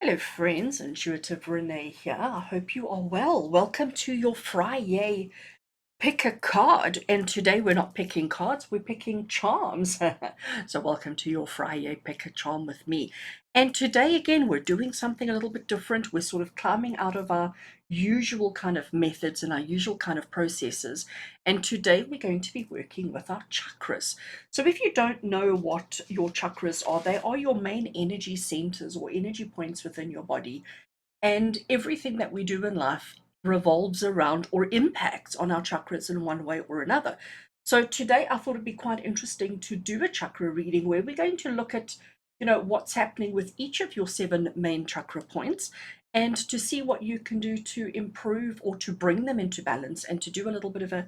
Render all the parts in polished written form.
Hello friends, Intuitive Rene here. I hope you are well. Welcome to your Friday pick a card. And today we're not picking cards, we're picking charms. So welcome to your Friday pick a charm with me. And today again, we're doing something a little bit different. We're sort of climbing out of our usual kind of methods and our usual kind of processes. And today we're going to be working with our chakras. So if you don't know what your chakras are, they are your main energy centers or energy points within your body. And everything that we do in life revolves around or impacts on our chakras in one way or another. So today I thought it'd be quite interesting to do a chakra reading where we're going to look at, what's happening with each of your seven main chakra points and to see what you can do to improve or to bring them into balance and to do a little bit of a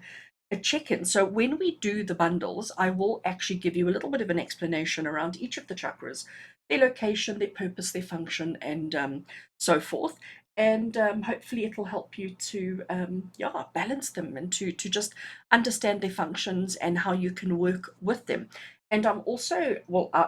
check-in. So when we do the bundles, I will actually give you a little bit of an explanation around each of the chakras, their location, their purpose, their function, and so forth. And hopefully it'll help you to balance them and to just understand their functions and how you can work with them. And I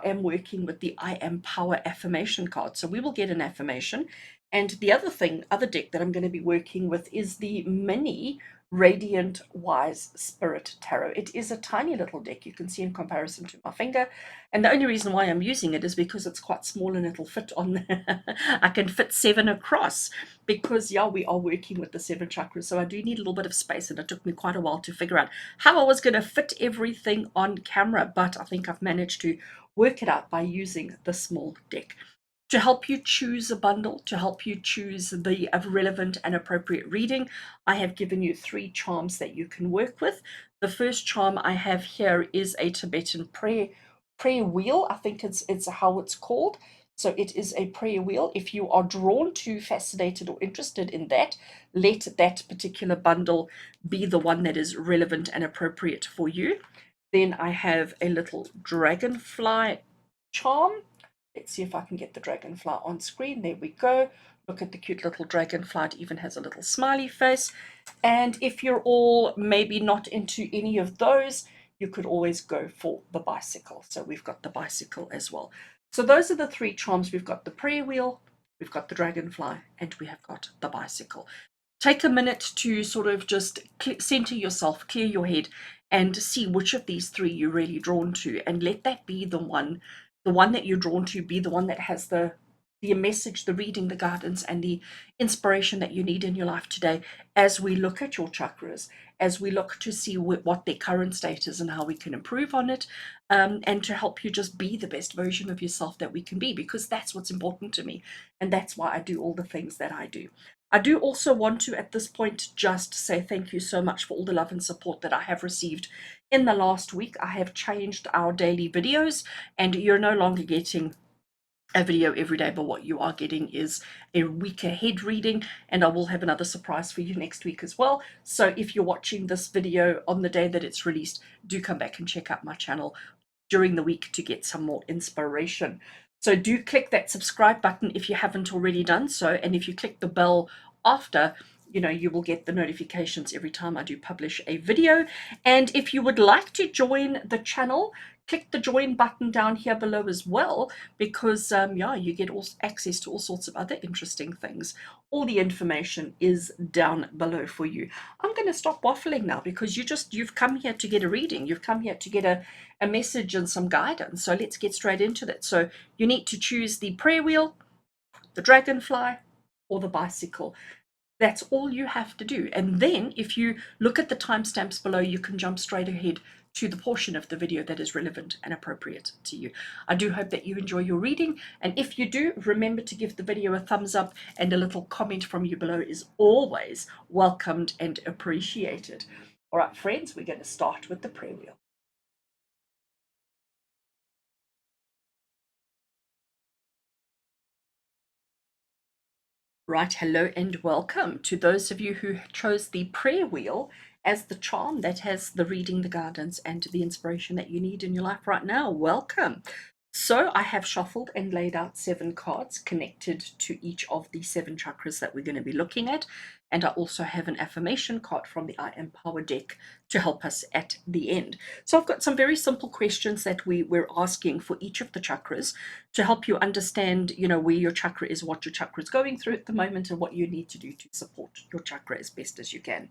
am working with the AM Power Affirmation card. So we will get an affirmation. And the other deck that I'm going to be working with is the mini Radiant Wise Spirit Tarot. It is a tiny little deck, you can see in comparison to my finger. And the only reason why I'm using it is because it's quite small and it'll fit on I can fit 7 across because we are working with the 7 chakras. So I do need a little bit of space, and it took me quite a while to figure out how I was going to fit everything on camera, but I think I've managed to work it out by using the small deck. To help you choose a bundle, to help you choose the relevant and appropriate reading, I have given you 3 charms that you can work with. The first charm I have here is a Tibetan prayer wheel. I think it's how it's called. So it is a prayer wheel. If you are drawn to, fascinated, or interested in that, let that particular bundle be the one that is relevant and appropriate for you. Then I have a little dragonfly charm. Let's see if I can get the dragonfly on screen. There we go. Look at the cute little dragonfly. It even has a little smiley face. And if you're all maybe not into any of those, you could always go for the bicycle. So we've got the bicycle as well. So those are the 3 charms. We've got the prayer wheel, we've got the dragonfly, and we have got the bicycle. Take a minute to sort of just center yourself, clear your head, and see which of these 3 you're really drawn to, and let that be the one that you're drawn to be the one that has the message, the reading, the guidance, and the inspiration that you need in your life today as we look at your chakras, as we look to see what their current state is and how we can improve on it, and to help you just be the best version of yourself that we can be, because that's what's important to me. And that's why I do all the things that I do. I do also want to, at this point, just say thank you so much for all the love and support that I have received in the last week. I have changed our daily videos, and you're no longer getting a video every day, but what you are getting is a week ahead reading, and I will have another surprise for you next week as well. So if you're watching this video on the day that it's released, do come back and check out my channel during the week to get some more inspiration. So do click that subscribe button if you haven't already done so, and if you click the bell after, you will get the notifications every time I do publish a video. And if you would like to join the channel, click the join button down here below as well, because you get access to all sorts of other interesting things. All the information is down below for you. I'm going to stop waffling now, because you've come here to get a reading, you've come here to get a message and some guidance. So let's get straight into that. So you need to choose the prayer wheel, the dragonfly, or the bicycle. That's all you have to do. And then if you look at the timestamps below, you can jump straight ahead to the portion of the video that is relevant and appropriate to you. I do hope that you enjoy your reading. And if you do, remember to give the video a thumbs up, and a little comment from you below is always welcomed and appreciated. All right, friends, we're going to start with the prayer wheel. Right, hello and welcome to those of you who chose the prayer wheel as the charm that has the reading, the guidance, and the inspiration that you need in your life right now. Welcome. So I have shuffled and laid out 7 cards connected to each of the 7 chakras that we're going to be looking at. And I also have an affirmation card from the AM Power deck to help us at the end. So I've got some very simple questions that we're asking for each of the chakras to help you understand, where your chakra is, what your chakra is going through at the moment, and what you need to do to support your chakra as best as you can.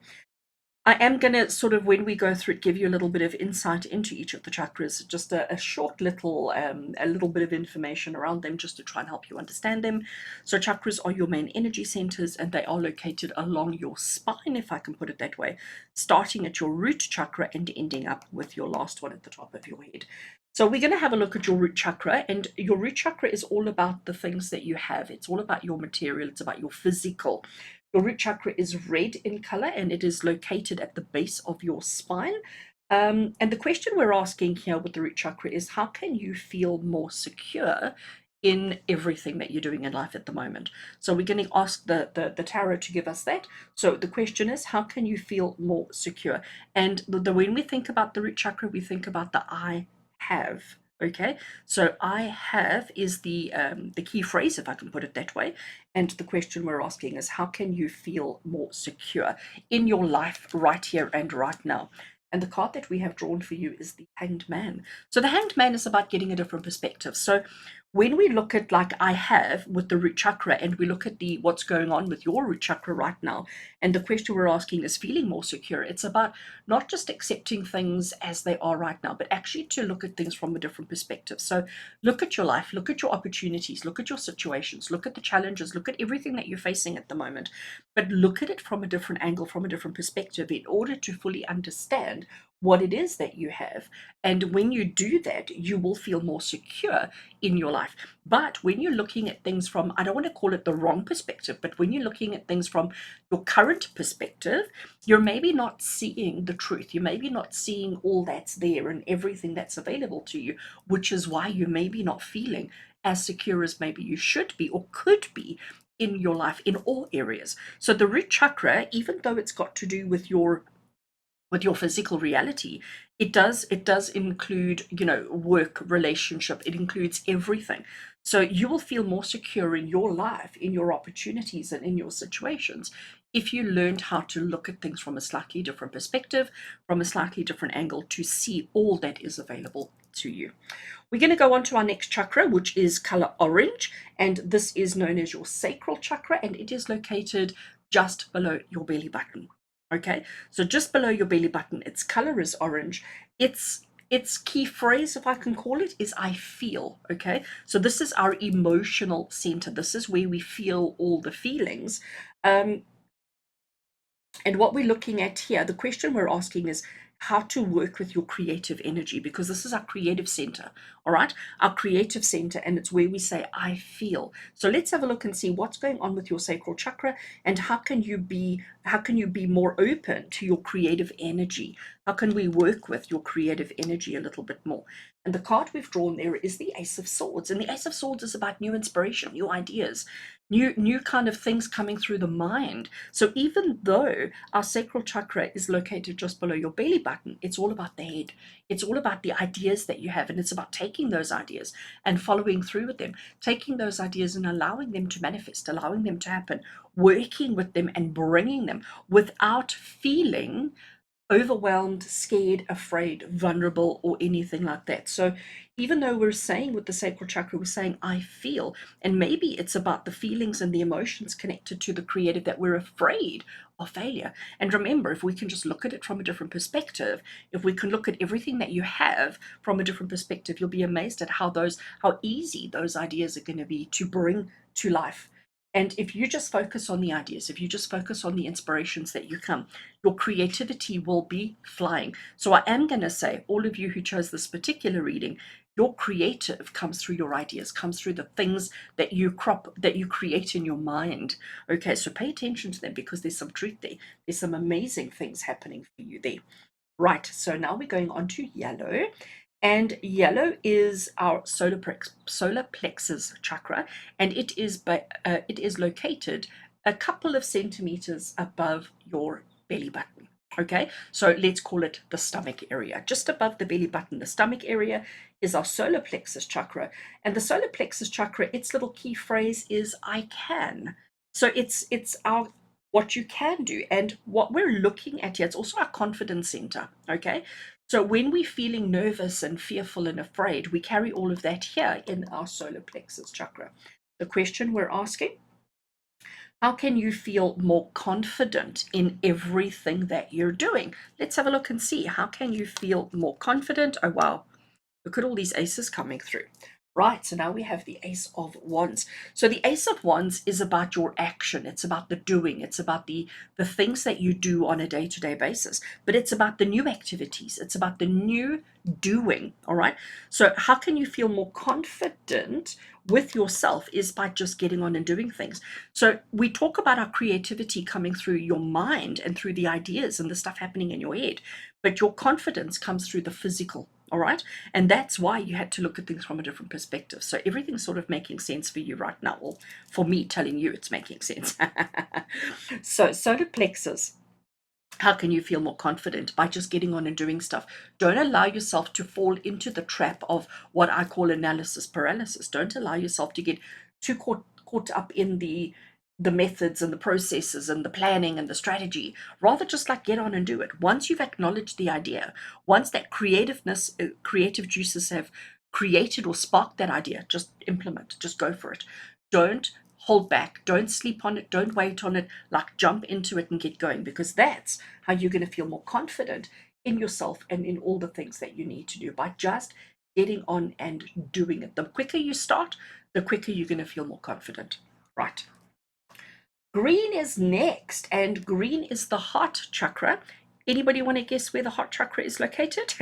I am going to sort of, when we go through it, give you a little bit of insight into each of the chakras, just a short little, a little bit of information around them, just to try and help you understand them. So chakras are your main energy centers, and they are located along your spine, if I can put it that way, starting at your root chakra and ending up with your last one at the top of your head. So we're going to have a look at your root chakra, and your root chakra is all about the things that you have. It's all about your material. It's about your physical. Your root chakra is red in color, and it is located at the base of your spine. And the question we're asking here with the root chakra is, how can you feel more secure in everything that you're doing in life at the moment? So we're going to ask the tarot to give us that. So the question is, how can you feel more secure? And when we think about the root chakra, we think about the I have. Okay, so I have is the key phrase, if I can put it that way. And the question we're asking is, how can you feel more secure in your life right here and right now? And the card that we have drawn for you is the Hanged Man. So the Hanged Man is about getting a different perspective. So when we look at, like I have with the root chakra, and we look at what's going on with your root chakra right now, and the question we're asking is feeling more secure, it's about not just accepting things as they are right now, but actually to look at things from a different perspective. So look at your life, look at your opportunities, look at your situations, look at the challenges, look at everything that you're facing at the moment, but look at it from a different angle, from a different perspective, in order to fully understand what it is that you have. And when you do that, you will feel more secure in your life. But when you're looking at things from, I don't want to call it the wrong perspective, but when you're looking at things from your current perspective, you're maybe not seeing the truth. You're maybe not seeing all that's there and everything that's available to you, which is why you're maybe not feeling as secure as maybe you should be or could be in your life in all areas. So the root chakra, even though it's got to do with your physical reality, it does include, work, relationship. It includes everything. So you will feel more secure in your life, in your opportunities, and in your situations if you learned how to look at things from a slightly different perspective, from a slightly different angle, to see all that is available to you. We're going to go on to our next chakra, which is color orange, and this is known as your sacral chakra, and it is located just below your belly button. Okay, so just below your belly button, its color is orange. Its key phrase, if I can call it, is I feel. Okay, so this is our emotional center. This is where we feel all the feelings. And what we're looking at here, the question we're asking is how to work with your creative energy, because this is our creative center, all right? Our creative center, and it's where we say, I feel. So let's have a look and see what's going on with your sacral chakra, and how can you be more open to your creative energy? How can we work with your creative energy a little bit more? And the card we've drawn there is the Ace of Swords. And the Ace of Swords is about new inspiration, new ideas, new kind of things coming through the mind. So even though our sacral chakra is located just below your belly button, it's all about the head. It's all about the ideas that you have, and it's about taking those ideas and following through with them, taking those ideas and allowing them to manifest, allowing them to happen, working with them and bringing them without feeling overwhelmed, scared, afraid, vulnerable, or anything like that. So even though we're saying with the sacral chakra, we're saying I feel, and maybe it's about the feelings and the emotions connected to the creative that we're afraid of failure. And remember, if we can just look at it from a different perspective, if we can look at everything that you have from a different perspective, you'll be amazed at how easy those ideas are going to be to bring to life. And if you just focus on the ideas, if you just focus on the inspirations that you come, your creativity will be flying. So I am going to say, all of you who chose this particular reading, your creative comes through your ideas, comes through the things that you create in your mind. Okay, so pay attention to them, because there's some truth there. There's some amazing things happening for you there. Right, so now we're going on to yellow. And yellow is our solar plexus chakra, and it is located a couple of centimeters above your belly button. Okay, so let's call it the stomach area. Just above the belly button, the stomach area is our solar plexus chakra. And the solar plexus chakra, its little key phrase is I can. So it's our what you can do. And what we're looking at here, it's also our confidence center. Okay. So when we're feeling nervous and fearful and afraid, we carry all of that here in our solar plexus chakra. The question we're asking, how can you feel more confident in everything that you're doing? Let's have a look and see. How can you feel more confident? Oh, wow. Look at all these aces coming through. Right, so now we have the Ace of Wands. So the Ace of Wands is about your action. It's about the doing. It's about the things that you do on a day-to-day basis. But it's about the new activities. It's about the new doing, all right? So how can you feel more confident with yourself is by just getting on and doing things. So we talk about our creativity coming through your mind and through the ideas and the stuff happening in your head, but your confidence comes through the physical. All right. And that's why you had to look at things from a different perspective. So everything's sort of making sense for you right now. Well, for me telling you it's making sense. So solar plexus. How can you feel more confident? By just getting on and doing stuff. Don't allow yourself to fall into the trap of what I call analysis paralysis. Don't allow yourself to get too caught up in the methods and the processes and the planning and the strategy. Rather just like get on and do it. Once you've acknowledged the idea, once that creative juices have created or sparked that idea, just implement, just go for it. Don't hold back, don't sleep on it, don't wait on it, like jump into it and get going, because that's how you're going to feel more confident in yourself and in all the things that you need to do by just getting on and doing it. The quicker you start, the quicker you're going to feel more confident. Right. Green is next, and green is the heart chakra. Anybody want to guess where the heart chakra is located?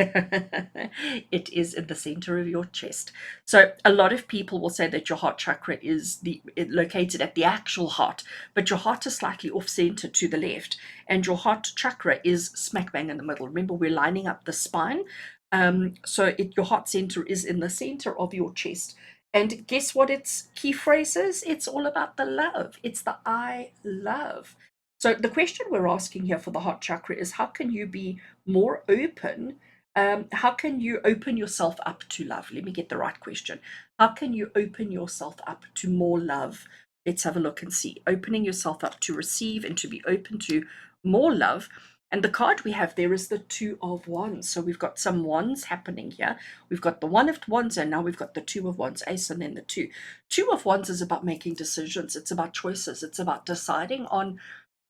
It is in the center of your chest. So a lot of people will say that your heart chakra is located at the actual heart, but your heart is slightly off center to the left, and your heart chakra is smack bang in the middle. Remember, we're lining up the spine. Your heart center is in the center of your chest. And guess what its key phrase is? It's all about the love. It's the I love. So the question we're asking here for the heart chakra is how can you be more open? How can you open yourself up to love? Let me get the right question. How can you open yourself up to more love? Let's have a look and see. Opening yourself up to receive and to be open to more love. And the card we have there is the Two of Wands. So we've got some wands happening here. We've got the One of Wands, and now we've got the Two of Wands, Ace, and then the Two. Two of Wands is about making decisions. It's about choices. It's about deciding on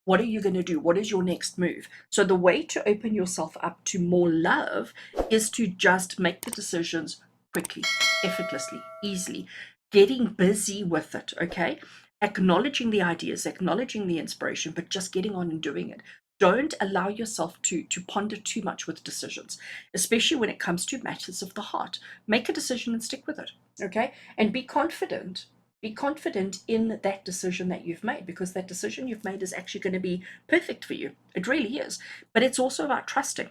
what are you going to do? What is your next move? So the way to open yourself up to more love is to just make the decisions quickly, effortlessly, easily, getting busy with it, okay? Acknowledging the ideas, acknowledging the inspiration, but just getting on and doing it. Don't allow yourself to ponder too much with decisions, especially when it comes to matters of the heart. Make a decision and stick with it, okay? And be confident. Be confident in that decision that you've made, because that decision you've made is actually going to be perfect for you. It really is. But it's also about trusting.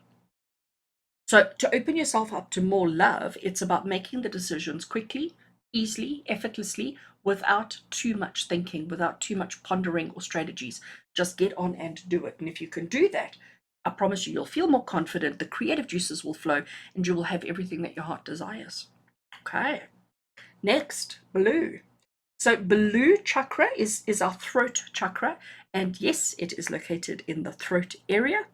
So to open yourself up to more love, it's about making the decisions quickly, easily, effortlessly, without too much thinking, without too much pondering or strategies. Just get on and do it. And if you can do that, I promise you, you'll feel more confident, the creative juices will flow, and you will have everything that your heart desires. Okay. Next, blue. So blue chakra is our throat chakra, and yes, it is located in the throat area.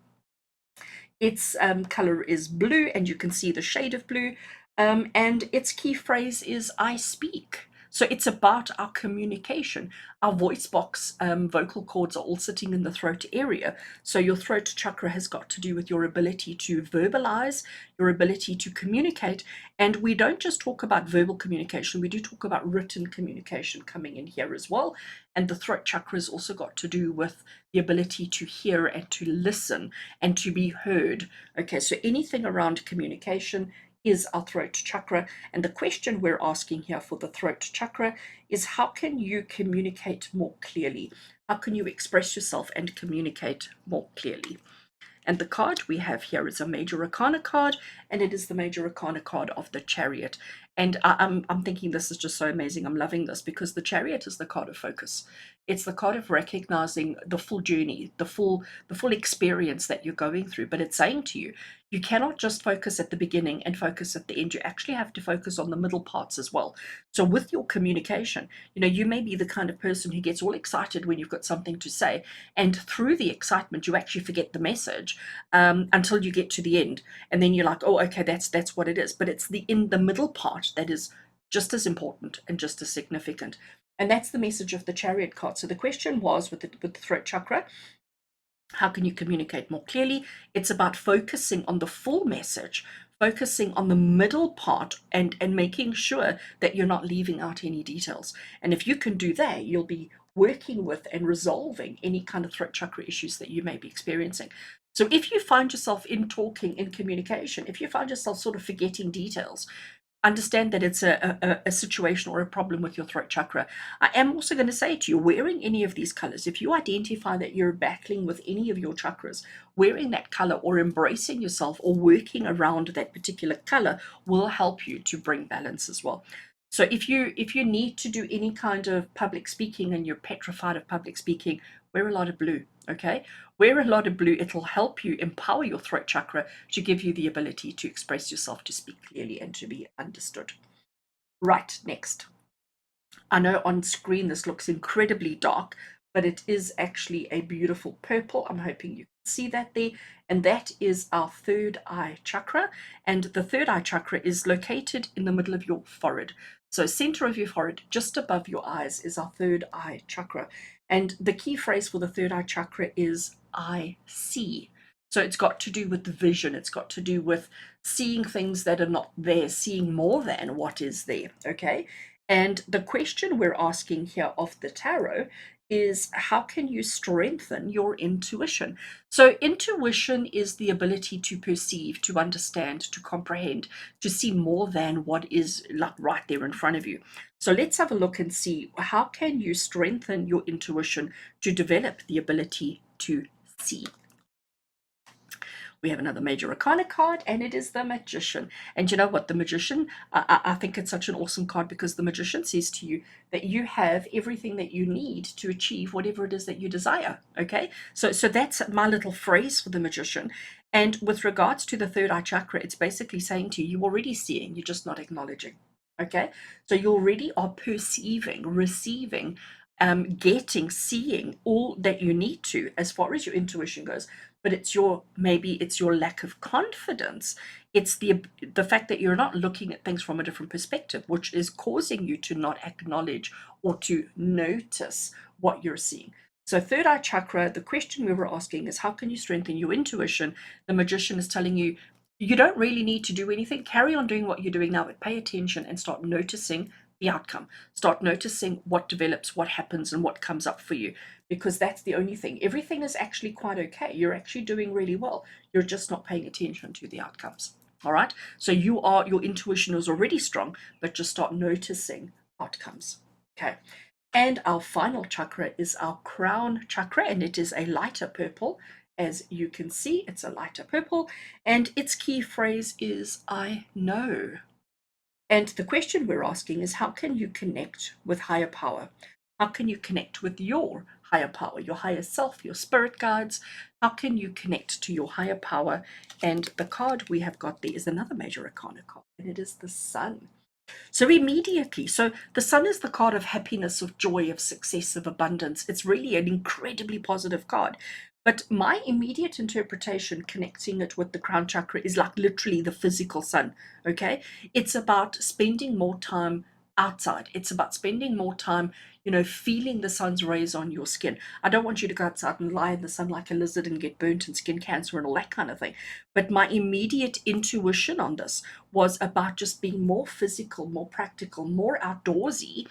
Its color is blue, and you can see the shade of blue, and its key phrase is I speak. So it's about our communication. Our voice box, vocal cords are all sitting in the throat area. So your throat chakra has got to do with your ability to verbalize, your ability to communicate. And we don't just talk about verbal communication, we do talk about written communication coming in here as well. And the throat chakra has also got to do with the ability to hear and to listen and to be heard. Okay, so anything around communication is our throat chakra. And the question we're asking here for the throat chakra is how can you communicate more clearly? How can you express yourself and communicate more clearly? And the card we have here is a Major Arcana card, and it is the Major Arcana card of the Chariot. And I'm thinking this is just so amazing. I'm loving this because the Chariot is the card of focus. It's the card of recognizing the full journey, the full experience that you're going through. But it's saying to you, you cannot just focus at the beginning and focus at the end. You actually have to focus on the middle parts as well. So with your communication, you may be the kind of person who gets all excited when you've got something to say, and through the excitement, you actually forget the message until you get to the end, and then you're like, oh, okay, that's what it is. But it's the in the middle part that is just as important and just as significant. And that's the message of the Chariot card. So the question was with the throat chakra, how can you communicate more clearly? It's about focusing on the full message, focusing on the middle part, and making sure that you're not leaving out any details. And if you can do that, you'll be working with and resolving any kind of throat chakra issues that you may be experiencing. So if you find yourself in talking, in communication, if you find yourself sort of forgetting details, understand that it's a situation or a problem with your throat chakra. I am also going to say to you, wearing any of these colors, if you identify that you're battling with any of your chakras, wearing that color or embracing yourself or working around that particular color will help you to bring balance as well. So if you need to do any kind of public speaking and you're petrified of public speaking, wear a lot of blue, okay? Wear a lot of blue. It'll help you empower your throat chakra to give you the ability to express yourself, to speak clearly, and to be understood. Right, next. I know on screen this looks incredibly dark, but it is actually a beautiful purple. I'm hoping you can see that there. And that is our third eye chakra. And the third eye chakra is located in the middle of your forehead. So center of your forehead, just above your eyes, is our third eye chakra. And the key phrase for the third eye chakra is I see. So it's got to do with the vision. It's got to do with seeing things that are not there, seeing more than what is there, okay? And the question we're asking here of the tarot is, how can you strengthen your intuition? So intuition is the ability to perceive, to understand, to comprehend, to see more than what is like right there in front of you. So let's have a look and see, how can you strengthen your intuition to develop the ability to see? We have another major arcana card, and it is the Magician. And you know what? The Magician, I think it's such an awesome card because the Magician says to you that you have everything that you need to achieve whatever it is that you desire. Okay, so that's my little phrase for the Magician. And with regards to the third eye chakra, it's basically saying to you, you're already seeing, you're just not acknowledging. Okay, so you already are perceiving, receiving, getting, seeing all that you need to as far as your intuition goes. But maybe it's your lack of confidence. It's the fact that you're not looking at things from a different perspective, which is causing you to not acknowledge or to notice what you're seeing. So third eye chakra, the question we were asking is, how can you strengthen your intuition? The Magician is telling you, you don't really need to do anything. Carry on doing what you're doing now, but pay attention and start noticing the outcome. Start noticing what develops, what happens, and what comes up for you, because that's the only thing. Everything is actually quite okay. You're actually doing really well. You're just not paying attention to the outcomes. All right. So your intuition is already strong, but just start noticing outcomes. Okay. And our final chakra is our crown chakra, and it is a lighter purple. As you can see, it's a lighter purple, and its key phrase is I know. And the question we're asking is, how can you connect with higher power? How can you connect with your higher power, your higher self, your spirit guides? How can you connect to your higher power? And the card we have got there is another major arcana card, and it is the Sun. So immediately, so the Sun is the card of happiness, of joy, of success, of abundance. It's really an incredibly positive card. But my immediate interpretation, connecting it with the crown chakra, is like literally the physical sun. Okay, it's about spending more time outside. It's about spending more time, feeling the sun's rays on your skin. I don't want you to go outside and lie in the sun like a lizard and get burnt and skin cancer and all that kind of thing. But my immediate intuition on this was about just being more physical, more practical, more outdoorsy,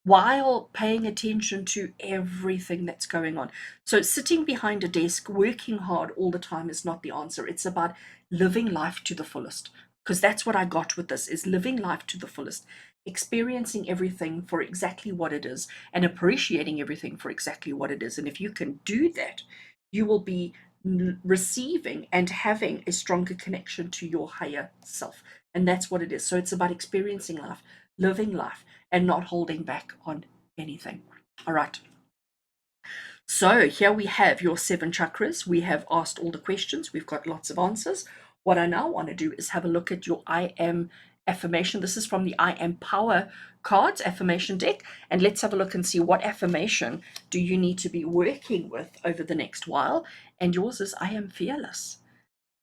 while paying attention to everything that's going on. So sitting behind a desk, working hard all the time is not the answer. It's about living life to the fullest. Because that's what I got with this, is living life to the fullest, experiencing everything for exactly what it is, and appreciating everything for exactly what it is. And if you can do that, you will be receiving and having a stronger connection to your higher self. And that's what it is. So it's about experiencing life, living life, and not holding back on anything. All right. So here we have your 7 chakras. We have asked all the questions. We've got lots of answers. What I now want to do is have a look at your I Am affirmation. This is from the I Am Power cards affirmation deck. And let's have a look and see what affirmation do you need to be working with over the next while. And yours is I am fearless.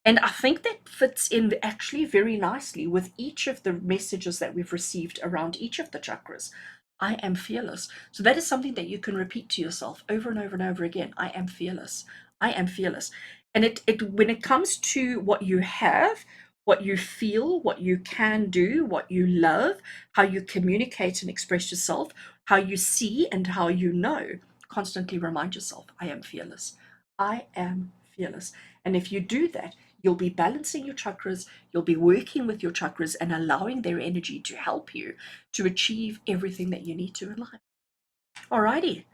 And I think that fits in actually very nicely with each of the messages that we've received around each of the chakras. I am fearless. So that is something that you can repeat to yourself over and over and over again. I am fearless. I am fearless. And it when it comes to what you have, what you feel, what you can do, what you love, how you communicate and express yourself, how you see and how you know, constantly remind yourself, I am fearless. I am fearless. And if you do that, you'll be balancing your chakras, you'll be working with your chakras and allowing their energy to help you to achieve everything that you need to in life. Alrighty.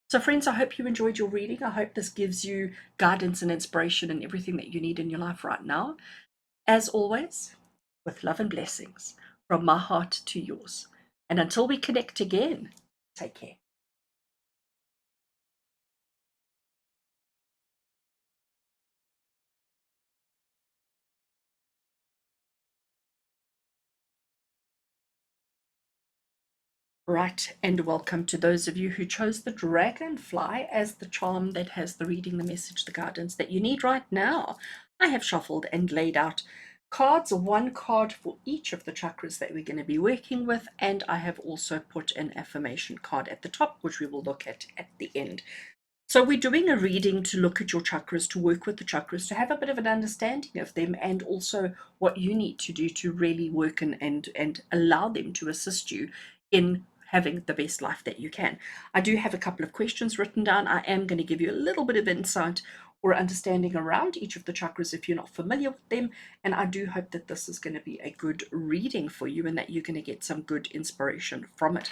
So, friends, I hope you enjoyed your reading. I hope this gives you guidance and inspiration and everything that you need in your life right now. As always, with love and blessings from my heart to yours. And until we connect again, take care. Right, and welcome to those of you who chose the Dragonfly as the charm that has the reading, the message, the guidance that you need right now. I have shuffled and laid out cards, 1 card for each of the chakras that we're going to be working with, and I have also put an affirmation card at the top, which we will look at the end. So we're doing a reading to look at your chakras, to work with the chakras, to have a bit of an understanding of them, and also what you need to do to really work and allow them to assist you in having the best life that you can. I do have a couple of questions written down. I am going to give you a little bit of insight or understanding around each of the chakras if you're not familiar with them. And I do hope that this is going to be a good reading for you and that you're going to get some good inspiration from it.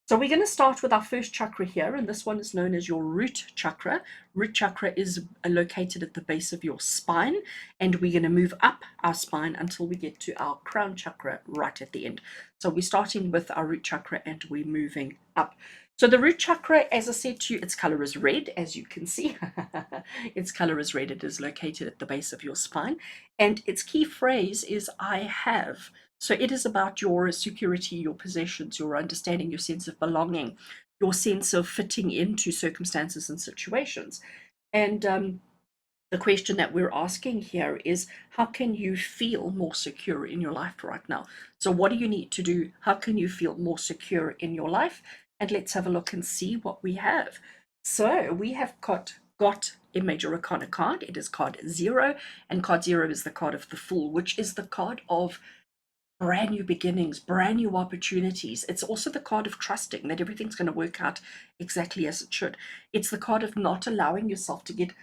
So we're going to start with our first chakra here, and this one is known as your root chakra. Root chakra is located at the base of your spine, and we're going to move up our spine until we get to our crown chakra right at the end. So we're starting with our root chakra and we're moving up. So the root chakra, as I said to you, its color is red, as you can see. Its color is red. It is located at the base of your spine, and its key phrase is I have. So it is about your security, your possessions, your understanding, your sense of belonging, your sense of fitting into circumstances and situations. And the question that we're asking here is, how can you feel more secure in your life right now? So what do you need to do? How can you feel more secure in your life? And let's have a look and see what we have. So we have got a major arcana card. It is card 0, and card 0 is the card of the Fool, which is the card of brand new beginnings, brand new opportunities. It's also the card of trusting that everything's going to work out exactly as it should. It's the card of not allowing yourself to get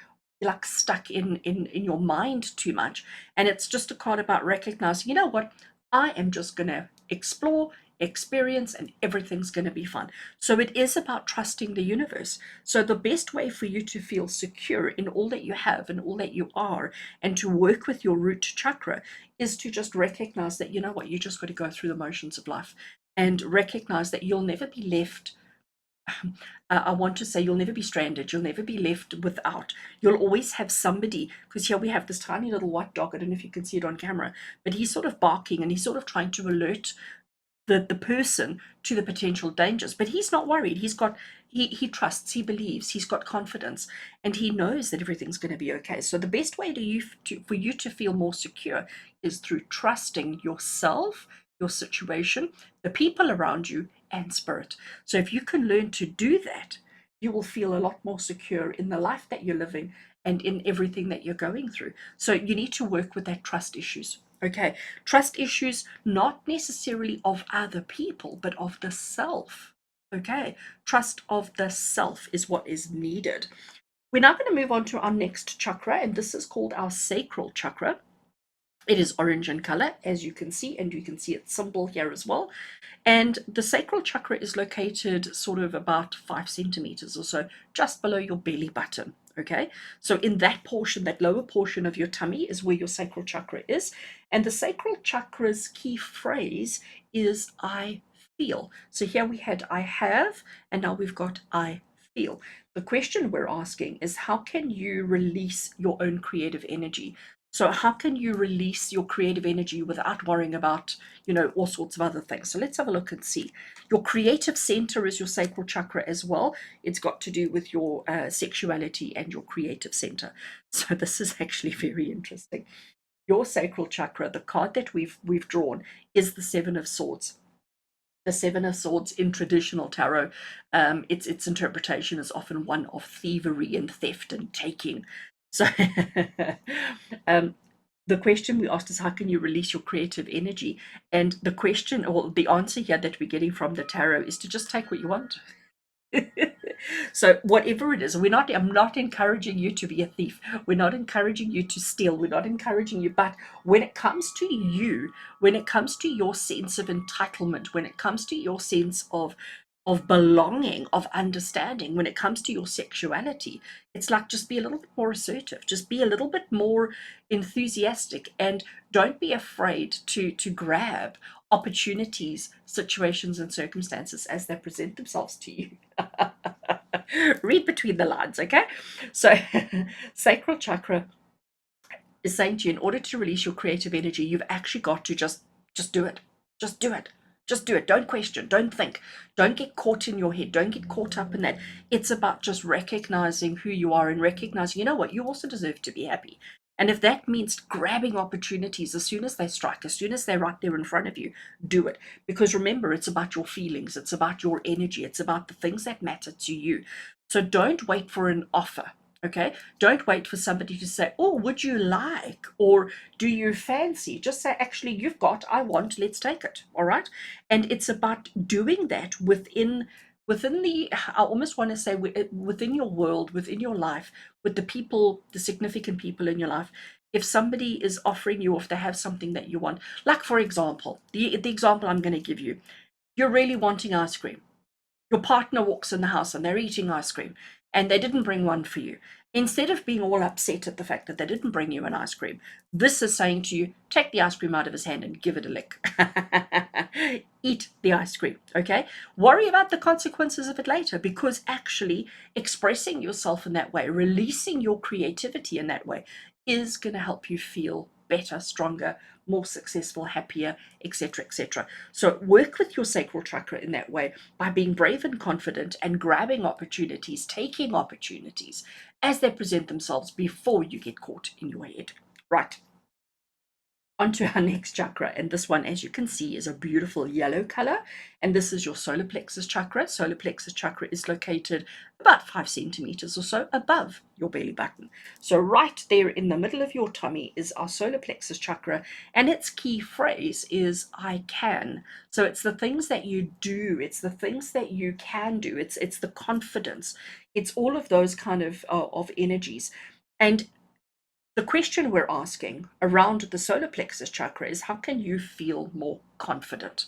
like stuck in your mind too much. And it's just a card about recognizing, you know what, I am just going to explore, experience, and everything's going to be fun. So it is about trusting the universe. So the best way for you to feel secure in all that you have and all that you are, and to work with your root chakra, is to just recognize that, you know what, you just got to go through the motions of life and recognize that you'll never be left. I want to say you'll never be stranded. You'll never be left without. You'll always have somebody, because here we have this tiny little white dog. I don't know if you can see it on camera, but he's sort of barking and he's sort of trying to alert the person to the potential dangers. But he's not worried. He trusts, he believes, he's got confidence, and he knows that everything's going to be okay. So the best way for you to feel more secure is through trusting yourself, your situation, the people around you, and spirit. So if you can learn to do that, you will feel a lot more secure in the life that you're living and in everything that you're going through. So you need to work with that trust issues. Okay, trust issues, not necessarily of other people, but of the self. Okay, trust of the self is what is needed. We're now going to move on to our next chakra, and this is called our sacral chakra. It is orange in color, as you can see, and you can see its symbol here as well. And the sacral chakra is located sort of about 5 centimeters or so, just below your belly button. Okay, so in that portion, that lower portion of your tummy is where your sacral chakra is. And the sacral chakra's key phrase is I feel. So here we had I have, and now we've got I feel. The question we're asking is, how can you release your own creative energy? So how can you release your creative energy without worrying about, all sorts of other things? So let's have a look and see. Your creative center is your sacral chakra as well. It's got to do with your sexuality and your creative center. So this is actually very interesting. Your sacral chakra, the card that we've drawn, is the Seven of Swords. The Seven of Swords in traditional tarot, its interpretation is often one of thievery and theft and taking. So the question we asked is, how can you release your creative energy? And the question, or the answer here that we're getting from the tarot, is to just take what you want. So whatever it is, I'm not encouraging you to be a thief. We're not encouraging you to steal. We're not encouraging you. But when it comes to you, when it comes to your sense of entitlement, when it comes to your sense of belonging, of understanding, when it comes to your sexuality, it's like, just be a little bit more assertive, just be a little bit more enthusiastic, and don't be afraid to grab opportunities, situations, and circumstances as they present themselves to you. Read between the lines, okay? So sacral chakra is saying to you, in order to release your creative energy, you've actually got to just do it. Just do it. Just do it. Don't question. Don't think. Don't get caught in your head. Don't get caught up in that. It's about just recognizing who you are and recognizing, you know what, you also deserve to be happy. And if that means grabbing opportunities as soon as they strike, as soon as they're right there in front of you, do it. Because remember, it's about your feelings, it's about your energy, it's about the things that matter to you. So don't wait for an offer. Okay, don't wait for somebody to say, oh, would you like, or do you fancy? Just say, actually, you've got, I want, let's take it. All right. And it's about doing that within the, I almost want to say, within your world, within your life, with the people, the significant people in your life. If somebody is offering you, or if they have something that you want, like, for example, the example I'm going to give you, you're really wanting ice cream. Your partner walks in the house and they're eating ice cream and they didn't bring one for you. Instead of being all upset at the fact that they didn't bring you an ice cream, this is saying to you, take the ice cream out of his hand and give it a lick. Eat the ice cream, okay? Worry about the consequences of it later, because actually expressing yourself in that way, releasing your creativity in that way, is going to help you feel better, stronger, more successful, happier, etc., etc. So work with your sacral chakra in that way by being brave and confident and grabbing opportunities, taking opportunities as they present themselves before you get caught in your head. Right. On to our next chakra, and this one, as you can see, is a beautiful yellow color, and this is your solar plexus chakra. Solar plexus chakra is located about 5 centimeters or so above your belly button. So right there in the middle of your tummy is our solar plexus chakra, and its key phrase is I can. So it's the things that you do, it's the things that you can do, it's the confidence, it's all of those kind of energies. And the question we're asking around the solar plexus chakra is, how can you feel more confident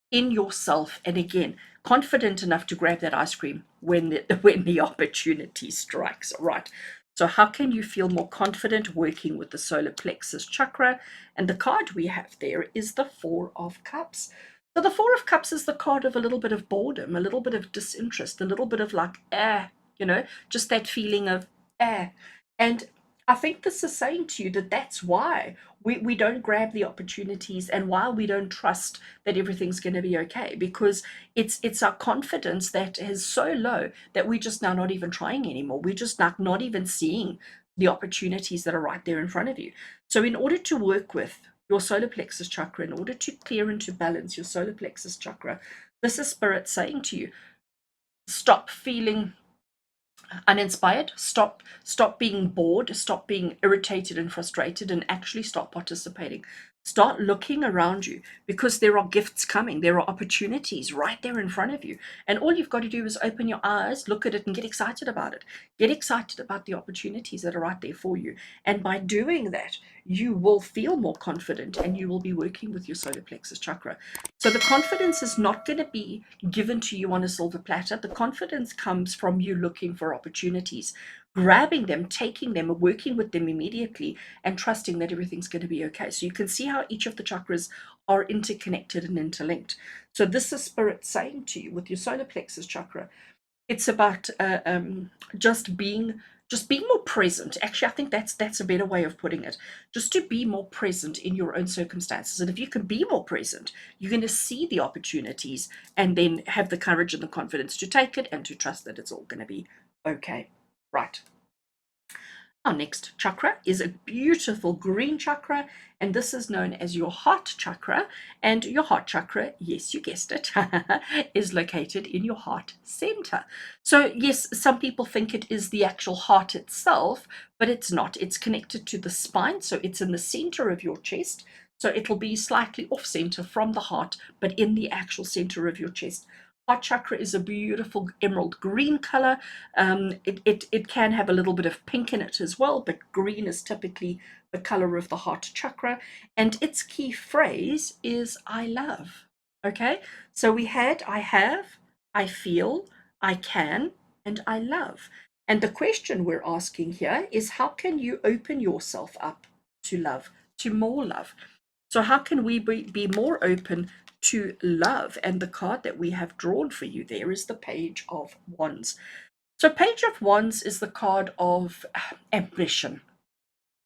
in yourself? And again, confident enough to grab that ice cream when the opportunity strikes, right? So how can you feel more confident working with the solar plexus chakra? And the card we have there is the Four of Cups. So the Four of Cups is the card of a little bit of boredom, a little bit of disinterest, a little bit of like, just that feeling of, eh. And I think this is saying to you that that's why we don't grab the opportunities, and why we don't trust that everything's going to be okay, because it's our confidence that is so low that we're just now not even trying anymore. We're just not even seeing the opportunities that are right there in front of you. So in order to work with your solar plexus chakra, in order to clear and to balance your solar plexus chakra, this is spirit saying to you, stop feeling uninspired, stop being bored, stop being irritated and frustrated, and actually start participating. Start looking around you, because there are gifts coming, there are opportunities right there in front of you, and all you've got to do is open your eyes, look at it, and get excited about it. Get excited about the opportunities that are right there for you, and by doing that, you will feel more confident, and you will be working with your solar plexus chakra. So the confidence is not going to be given to you on a silver platter. The confidence comes from you looking for opportunities, grabbing them, taking them, working with them immediately, and trusting that everything's going to be okay. So you can see how each of the chakras are interconnected and interlinked. So this is spirit saying to you with your solar plexus chakra, it's about just being more present. Actually, I think that's a better way of putting it. Just to be more present in your own circumstances. And if you can be more present, you're going to see the opportunities and then have the courage and the confidence to take it and to trust that it's all going to be okay. Right. Our next chakra is a beautiful green chakra, and this is known as your heart chakra. And your heart chakra, yes, you guessed it, is located in your heart center. So, yes, some people think it is the actual heart itself, but it's not. It's connected to the spine, so it's in the center of your chest. So, it'll be slightly off center from the heart, but in the actual center of your chest. Heart chakra is a beautiful emerald green color. It can have a little bit of pink in it as well, but green is typically the color of the heart chakra. And its key phrase is I love. Okay, so we had I have, I feel, I can, and I love. And the question we're asking here is how can you open yourself up to love, to more love? So, how can we be more open to love? And the card that we have drawn for you there is the Page of Wands. So, Page of Wands is the card of ambition.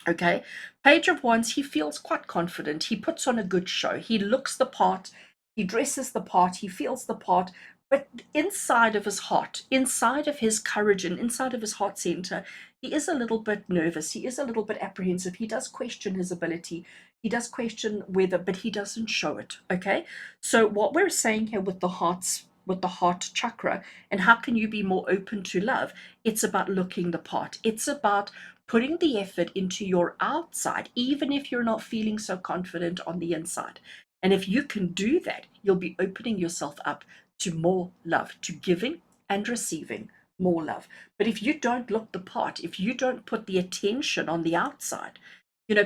Okay, Page of Wands, he feels quite confident. He puts on a good show. He looks the part, he dresses the part, he feels the part. But inside of his heart, inside of his courage, and inside of his heart center, he is a little bit nervous. He is a little bit apprehensive. He does question his ability. He does question whether, but he doesn't show it. Okay. So what we're saying here with the heart chakra, and how can you be more open to love? It's about looking the part. It's about putting the effort into your outside, even if you're not feeling so confident on the inside. And if you can do that, you'll be opening yourself up to more love, to giving and receiving more love. But if you don't look the part, if you don't put the attention on the outside,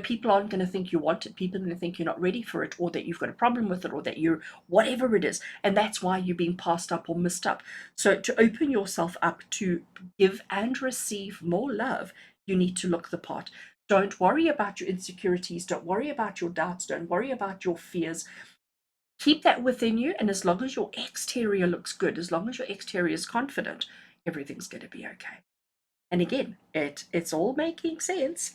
people aren't going to think you want it. People are going to think you're not ready for it, or that you've got a problem with it, or that you're whatever it is. And that's why you're being passed up or missed up. So to open yourself up to give and receive more love, you need to look the part. Don't worry about your insecurities. Don't worry about your doubts. Don't worry about your fears. Keep that within you. And as long as your exterior looks good, as long as your exterior is confident, everything's going to be okay. And again, it's all making sense.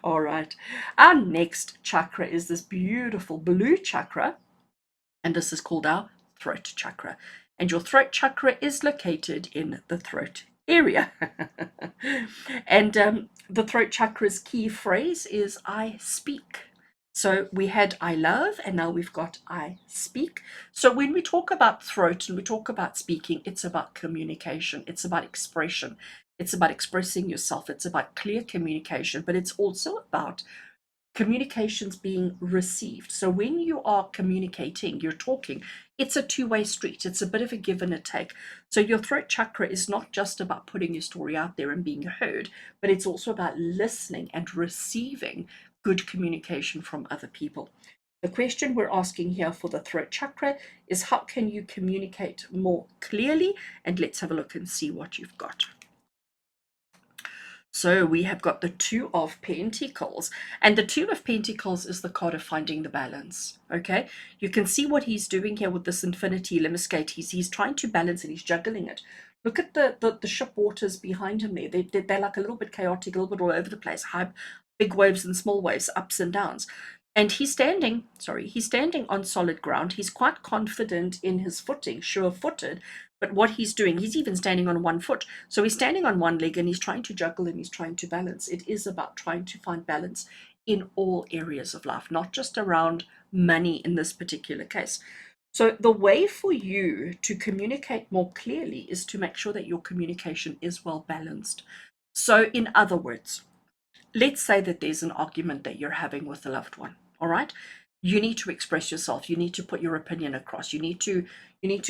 All right. Our next chakra is this beautiful blue chakra, and this is called our throat chakra. And your throat chakra is located in the throat area. And the throat chakra's key phrase is I speak. So we had I love, and now we've got I speak. So when we talk about throat and we talk about speaking, it's about communication, it's about expression, it's about expressing yourself, it's about clear communication, but it's also about communications being received. So when you are communicating, you're talking, it's a two-way street. It's a bit of a give and a take. So your throat chakra is not just about putting your story out there and being heard, but it's also about listening and receiving good communication from other people. The question we're asking here for the throat chakra is how can you communicate more clearly? And let's have a look and see what you've got. So we have got the Two of Pentacles, and the Two of Pentacles is the card of finding the balance. Okay, you can see what he's doing here with this infinity lemniscate. He's trying to balance and he's juggling it. Look at the ship waters behind him there. They're like a little bit chaotic, a little bit all over the place. High, big waves and small waves, ups and downs. And he's standing on solid ground. He's quite confident in his footing, sure-footed. But what he's doing, he's even standing on one foot. So he's standing on one leg and he's trying to juggle and he's trying to balance. It is about trying to find balance in all areas of life, not just around money in this particular case. So the way for you to communicate more clearly is to make sure that your communication is well balanced. So in other words, let's say that there's an argument that you're having with a loved one. All right, you need to express yourself, you need to put your opinion across, you need to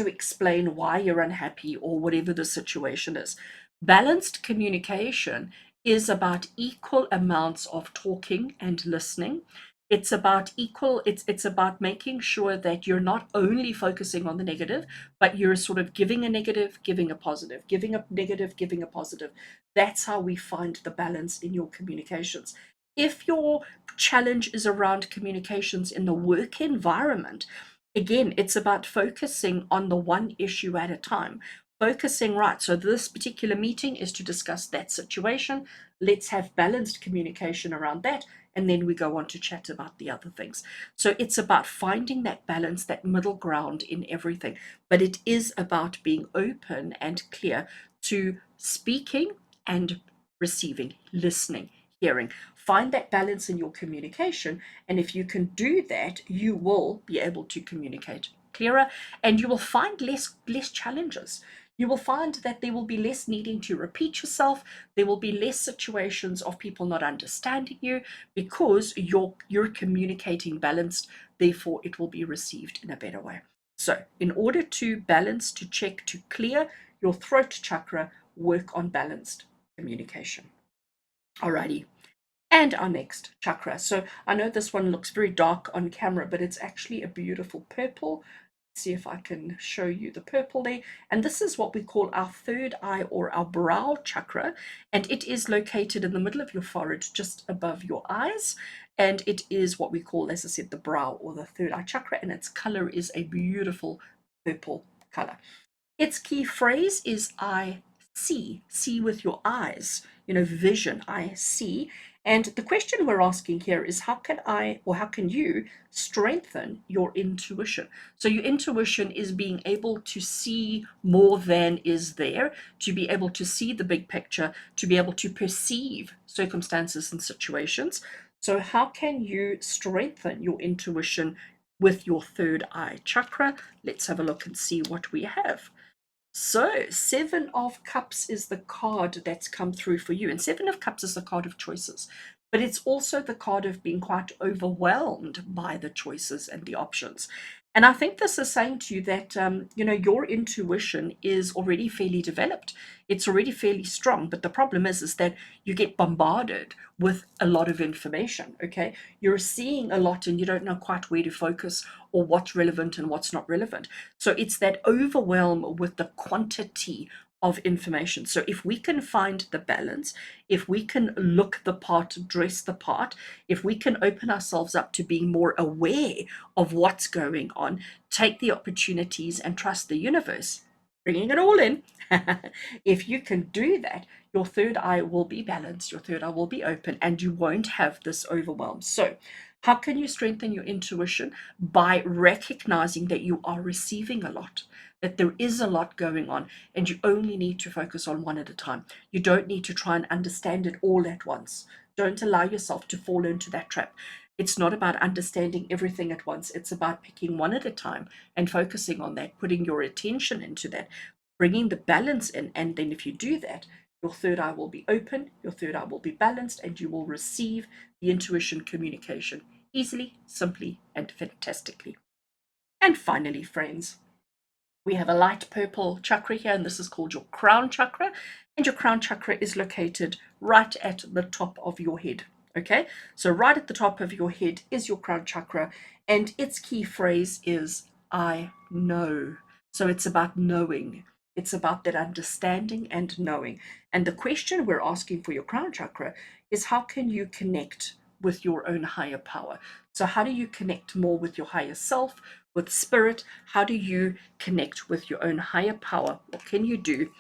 explain why you're unhappy or whatever the situation is. Balanced communication is about equal amounts of talking and listening, It's about it's about making sure that you're not only focusing on the negative, but you're sort of giving a negative, giving a positive, giving a negative, giving a positive. That's how we find the balance in your communications. If your challenge is around communications in the work environment, again, it's about focusing on the one issue at a time. Focusing, right, so this particular meeting is to discuss that situation. Let's have balanced communication around that, and then we go on to chat about the other things. So it's about finding that balance, that middle ground in everything. But it is about being open and clear to speaking and receiving, listening, hearing. Find that balance in your communication, and if you can do that, you will be able to communicate clearer, and you will find less challenges. You will find that there will be less needing to repeat yourself. There will be less situations of people not understanding you, because you're communicating balanced. Therefore, it will be received in a better way. So, in order to balance, to check, to clear your throat chakra, work on balanced communication. Alrighty. And our next chakra. So I know this one looks very dark on camera, but it's actually a beautiful purple. Let's see if I can show you the purple there. And this is what we call our third eye, or our brow chakra. And it is located in the middle of your forehead, just above your eyes. And it is what we call, as I said, the brow, or the third eye chakra. And its color is a beautiful purple color. Its key phrase is I see with your eyes, vision, I see. And the question we're asking here is, how can I, or how can you strengthen your intuition? So your intuition is being able to see more than is there, to be able to see the big picture, to be able to perceive circumstances and situations. So how can you strengthen your intuition with your third eye chakra? Let's have a look and see what we have. So, Seven of Cups is the card that's come through for you. And Seven of Cups is the card of choices. But it's also the card of being quite overwhelmed by the choices and the options. And I think this is saying to you that, your intuition is already fairly developed. It's already fairly strong. But the problem is that you get bombarded with a lot of information, okay? You're seeing a lot and you don't know quite where to focus, or what's relevant and what's not relevant. So it's that overwhelm with the quantity of information. So if we can find the balance, if we can look the part, dress the part, if we can open ourselves up to being more aware of what's going on, take the opportunities and trust the universe, bringing it all in. If you can do that, your third eye will be balanced, your third eye will be open, and you won't have this overwhelm. So how can you strengthen your intuition? By recognizing that you are receiving a lot, that there is a lot going on, and you only need to focus on one at a time. You don't need to try and understand it all at once. Don't allow yourself to fall into that trap. It's not about understanding everything at once. It's about picking one at a time and focusing on that, putting your attention into that, bringing the balance in. And then if you do that, your third eye will be open, your third eye will be balanced, and you will receive the intuition communication easily, simply, and fantastically. And finally, friends, we have a light purple chakra here, and this is called your crown chakra. And your crown chakra is located right at the top of your head. Okay, so right at the top of your head is your crown chakra, and its key phrase is I know. So it's about knowing. It's about that understanding and knowing. And the question we're asking for your crown chakra is, how can you connect with your own higher power? So how do you connect more with your higher self, with spirit? How do you connect with your own higher power? What can you do?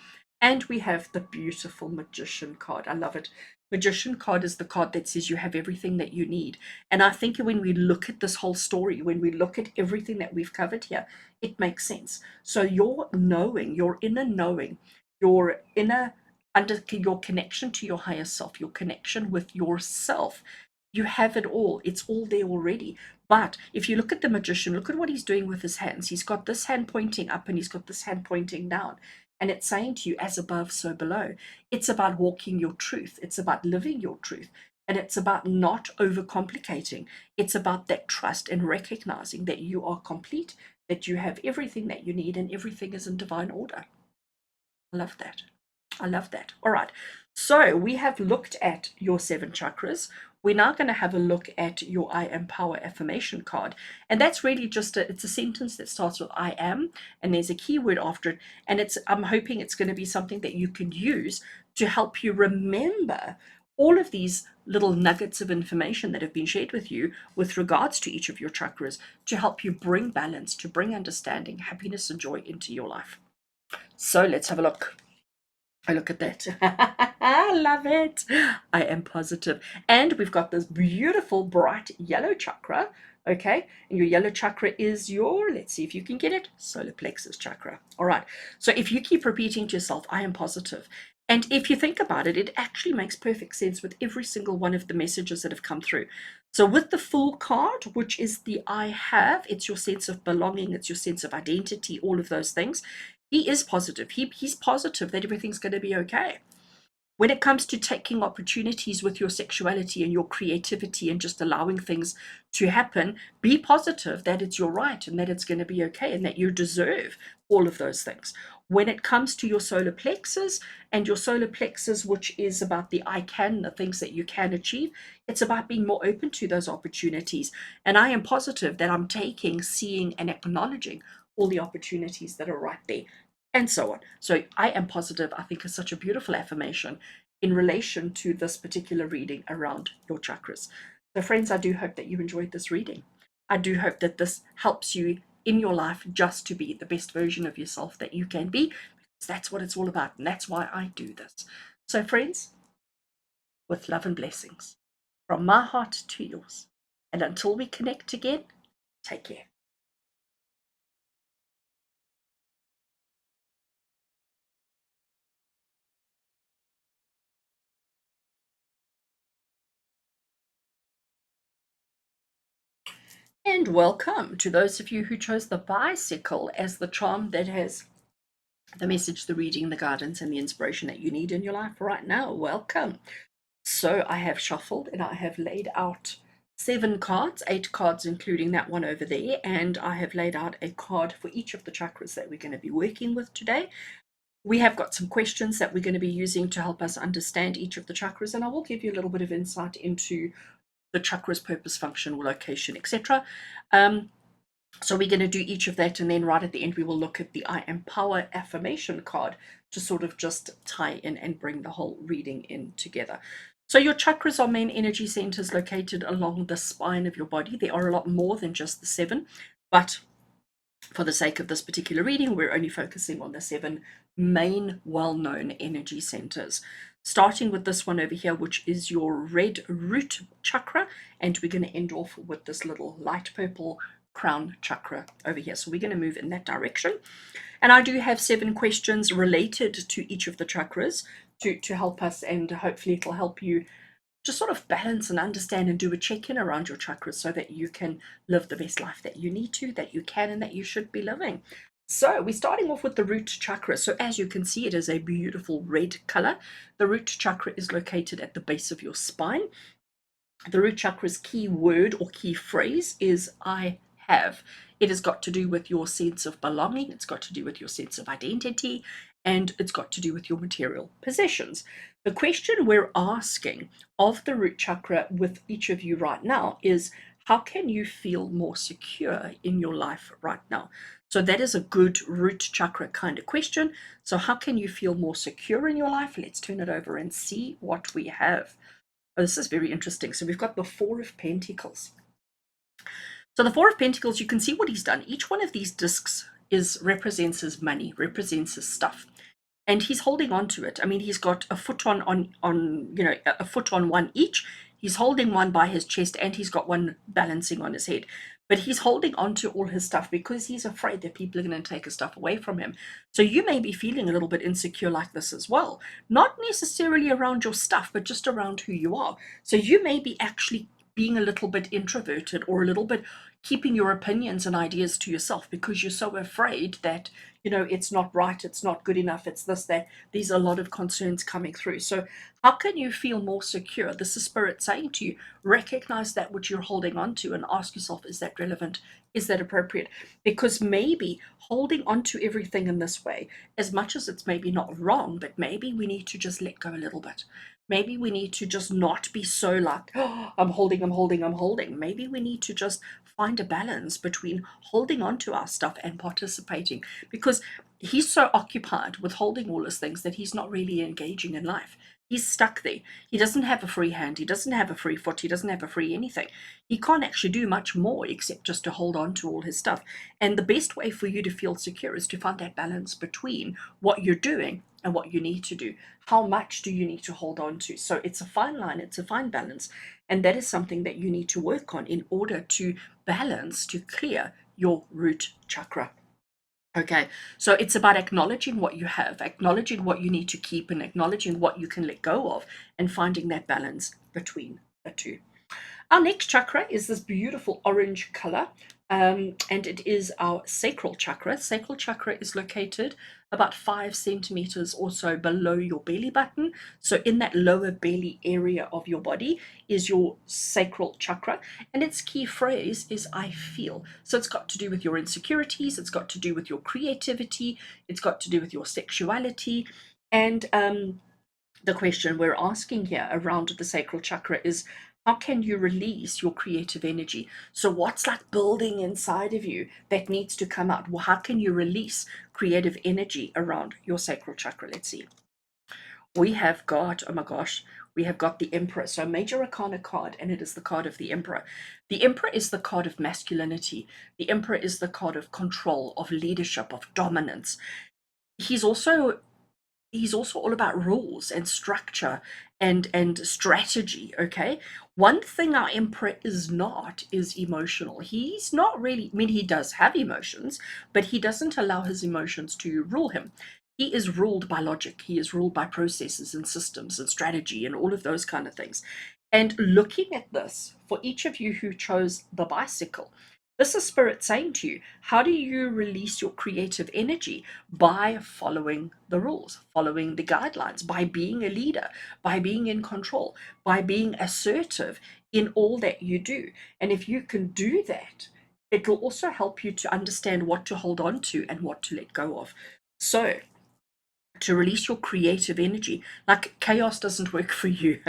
And we have the beautiful Magician card. I love it. Magician card is the card that says you have everything that you need. And I think when we look at this whole story, when we look at everything that we've covered here, it makes sense. So your knowing, your inner knowing, your inner under your connection to your higher self, your connection with yourself, you have it all. It's all there already. But if you look at the magician, look at what he's doing with his hands. He's got this hand pointing up and he's got this hand pointing down. And it's saying to you, as above, so below. It's about walking your truth. It's about living your truth. And it's about not overcomplicating. It's about that trust and recognizing that you are complete, that you have everything that you need, and everything is in divine order. I love that. I love that. All right. So we have looked at your seven chakras. we're now going to have a look at your I Am Power Affirmation card. And that's really just it's a sentence that starts with I am, and there's a keyword after it. And I'm hoping it's going to be something that you can use to help you remember all of these little nuggets of information that have been shared with you with regards to each of your chakras to help you bring balance, to bring understanding, happiness, and joy into your life. So let's have a look. I look at that. I love it. I am positive. And we've got this beautiful bright yellow chakra. Okay. And your yellow chakra is your, let's see if you can get it, solar plexus chakra. All right. So if you keep repeating to yourself, I am positive. And if you think about it, it actually makes perfect sense with every single one of the messages that have come through. So with the Fool card, which is the I have, it's your sense of belonging, it's your sense of identity, all of those things. He is positive. He's positive that everything's going to be okay. When it comes to taking opportunities with your sexuality and your creativity and just allowing things to happen, be positive that it's your right and that it's going to be okay and that you deserve all of those things. When it comes to your solar plexus and your solar plexus, which is about the I can, the things that you can achieve, it's about being more open to those opportunities. And I am positive that I'm taking, seeing, and acknowledging all the opportunities that are right there, and so on. So I am positive, I think, is such a beautiful affirmation in relation to this particular reading around your chakras. So friends, I do hope that you enjoyed this reading. I do hope that this helps you in your life just to be the best version of yourself that you can be, because that's what it's all about, and that's why I do this. So friends, with love and blessings, from my heart to yours, and until we connect again, take care. And welcome to those of you who chose the bicycle as the charm that has the message, the reading, the guidance, and the inspiration that you need in your life right now. Welcome. So I have shuffled and I have laid out 7 cards, 8 cards including that one over there, and I have laid out a card for each of the chakras that we're going to be working with today. We have got some questions that we're going to be using to help us understand each of the chakras, and I will give you a little bit of insight into the chakra's purpose, function, location, etc. So we're going to do each of that, and then right at the end we will look at the I Am Power Affirmation card to sort of just tie in and bring the whole reading in together. So your chakras are main energy centers located along the spine of your body. There are a lot more than just the 7, but for the sake of this particular reading, we're only focusing on the 7 main well-known energy centers. Starting with this one over here, which is your red root chakra, and we're going to end off with this little light purple crown chakra over here. So we're going to move in that direction. And I do have 7 questions related to each of the chakras to help us, and hopefully it'll help you just sort of balance and understand and do a check-in around your chakras so that you can live the best life that you need to, that you can, and that you should be living. So we're starting off with the root chakra. So as you can see, it is a beautiful red color. The root chakra is located at the base of your spine. The root chakra's key word or key phrase is I have. It has got to do with your sense of belonging, it's got to do with your sense of identity, and it's got to do with your material possessions. The question we're asking of the root chakra with each of you right now is, how can you feel more secure in your life right now? So that is a good root chakra kind of question. So how can you feel more secure in your life? Let's turn it over and see what we have. Oh, this is very interesting. So we've got the 4 of Pentacles. So the 4 of Pentacles, you can see what he's done. Each one of these discs represents his money, represents his stuff, and he's holding on to it. I mean, he's got a foot on a foot on one each. He's holding one by his chest, and he's got one balancing on his head. But he's holding on to all his stuff because he's afraid that people are going to take his stuff away from him. So you may be feeling a little bit insecure like this as well. Not necessarily around your stuff, but just around who you are. So you may be actually being a little bit introverted or a little bit keeping your opinions and ideas to yourself because you're so afraid that it's not right, it's not good enough, it's this, that. These are a lot of concerns coming through. So how can you feel more secure? This is spirit saying to you, recognize that which you're holding on to and ask yourself, is that relevant? Is that appropriate? Because maybe holding on to everything in this way, as much as it's maybe not wrong, but maybe we need to just let go a little bit. Maybe we need to just not be so like, oh, I'm holding, I'm holding, I'm holding. Maybe we need to just find a balance between holding on to our stuff and participating, because he's so occupied with holding all his things that he's not really engaging in life. He's stuck there. He doesn't have a free hand. He doesn't have a free foot. He doesn't have a free anything. He can't actually do much more except just to hold on to all his stuff. And the best way for you to feel secure is to find that balance between what you're doing and what you need to do. How much do you need to hold on to? So it's a fine line, it's a fine balance. And that is something that you need to work on in order to balance, to clear your root chakra. Okay, so it's about acknowledging what you have, acknowledging what you need to keep, and acknowledging what you can let go of, and finding that balance between the two. Our next chakra is this beautiful orange color, and it is our sacral chakra. Sacral chakra is located about 5 centimeters or so below your belly button. So in that lower belly area of your body is your sacral chakra, and its key phrase is I feel. So it's got to do with your insecurities, it's got to do with your creativity, it's got to do with your sexuality, and the question we're asking here around the sacral chakra is, how can you release your creative energy? So what's like building inside of you that needs to come out? Well, how can you release creative energy around your sacral chakra? Let's see. We have got, oh my gosh, we have got the Emperor. So major arcana card, and it is the card of the Emperor. The Emperor is the card of masculinity. The Emperor is the card of control, of leadership, of dominance. He's also all about rules and structure and strategy. Okay, one thing our emperor is not is emotional. He's not really, I mean, he does have emotions, but he doesn't allow his emotions to rule him. He is ruled by logic, he is ruled by processes and systems and strategy and all of those kind of things. And looking at this, for each of you who chose the bicycle, this is spirit saying to you, how do you release your creative energy? By following the rules, following the guidelines, by being a leader, by being in control, by being assertive in all that you do. And if you can do that, it will also help you to understand what to hold on to and what to let go of. So to release your creative energy, like chaos doesn't work for you.